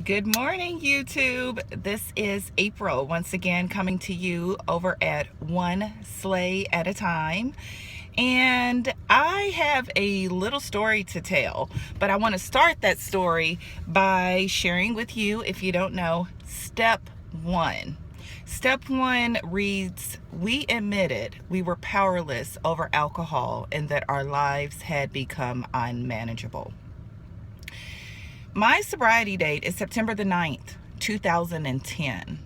Good morning, YouTube. This is April once again coming to you over at One Sleigh at a Time. And I have a little story to tell, but I want to start that story by sharing with you, if you don't know, step one. Step one reads, we admitted we were powerless over alcohol and that our lives had become unmanageable. My sobriety date is September the 9th, 2010.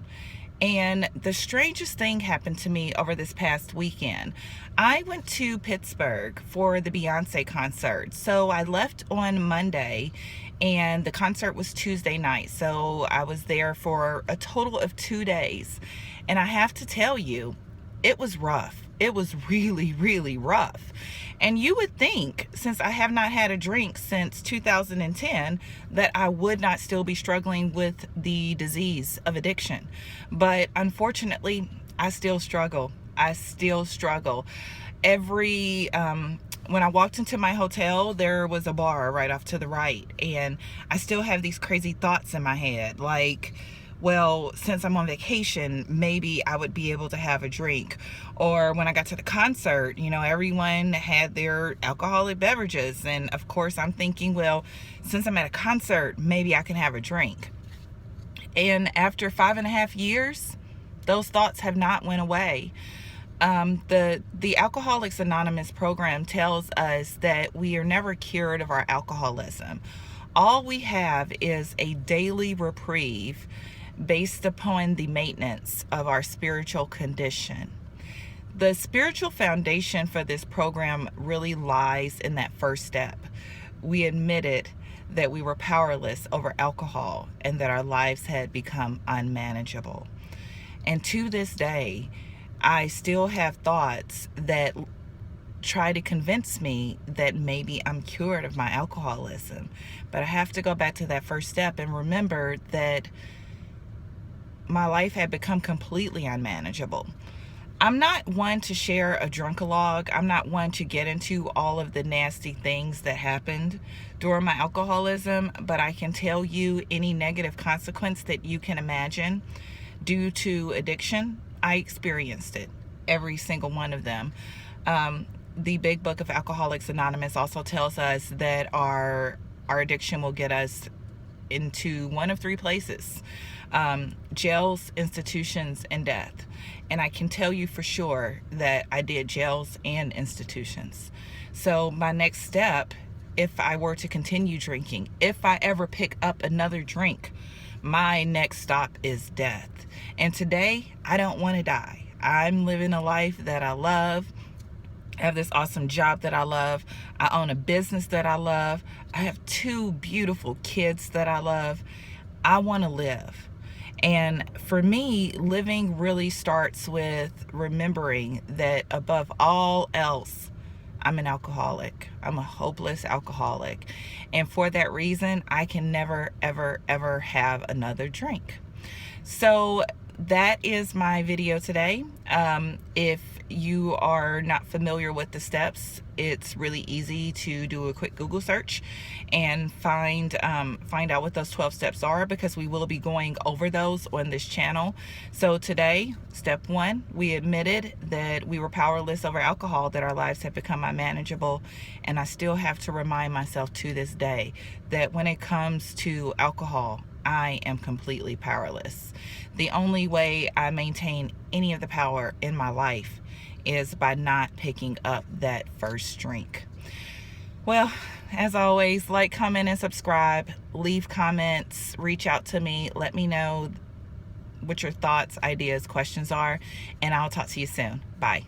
And the strangest thing happened to me over this past weekend. I went to Pittsburgh for the Beyonce concert. So I left on Monday and the concert was Tuesday night. So I was there for a total of 2 days. And I have to tell you, it was rough. It was really, really rough. And you would think, since I have not had a drink since 2010, that I would not still be struggling with the disease of addiction. But unfortunately, I still struggle. When I walked into my hotel, there was a bar right off to the right. And I still have these crazy thoughts in my head, like, well, since I'm on vacation, maybe I would be able to have a drink. Or when I got to the concert, everyone had their alcoholic beverages. And of course, I'm thinking, well, since I'm at a concert, maybe I can have a drink. And after 5.5 years, those thoughts have not went away. The Alcoholics Anonymous program tells us that we are never cured of our alcoholism. All we have is a daily reprieve based upon the maintenance of our spiritual condition. The spiritual foundation for this program really lies in that first step. We admitted that we were powerless over alcohol and that our lives had become unmanageable. And to this day, I still have thoughts that try to convince me that maybe I'm cured of my alcoholism. But I have to go back to that first step and remember that my life had become completely unmanageable. I'm not one to share a drunk-a-log. I'm not one to get into all of the nasty things that happened during my alcoholism, but I can tell you any negative consequence that you can imagine due to addiction, I experienced it, every single one of them. The big book of Alcoholics Anonymous also tells us that our addiction will get us into one of three places: jails, institutions, and death. And I can tell you for sure that I did jails and institutions. So my next step, if I were to continue drinking, if I ever pick up another drink, my next stop is death. And today, I don't want to die. I'm living a life that I love. I have this awesome job that I love. I own a business that I love. I have 2 beautiful kids that I love. I want to live. And for me, living really starts with remembering that above all else, I'm an alcoholic. I'm a hopeless alcoholic. And for that reason, I can never, ever, ever have another drink. So that is my video today. If you are not familiar with the steps, it's really easy to do a quick Google search and find out what those 12 steps are, because we will be going over those on this channel. So today, step 1, we admitted that we were powerless over alcohol, that our lives had become unmanageable. And I still have to remind myself to this day that when it comes to alcohol, I am completely powerless. The only way I maintain any of the power in my life is by not picking up that first drink. Well, as always, like, comment, and subscribe. Leave comments, reach out to me, let me know what your thoughts, ideas, questions are, and I'll talk to you soon. Bye.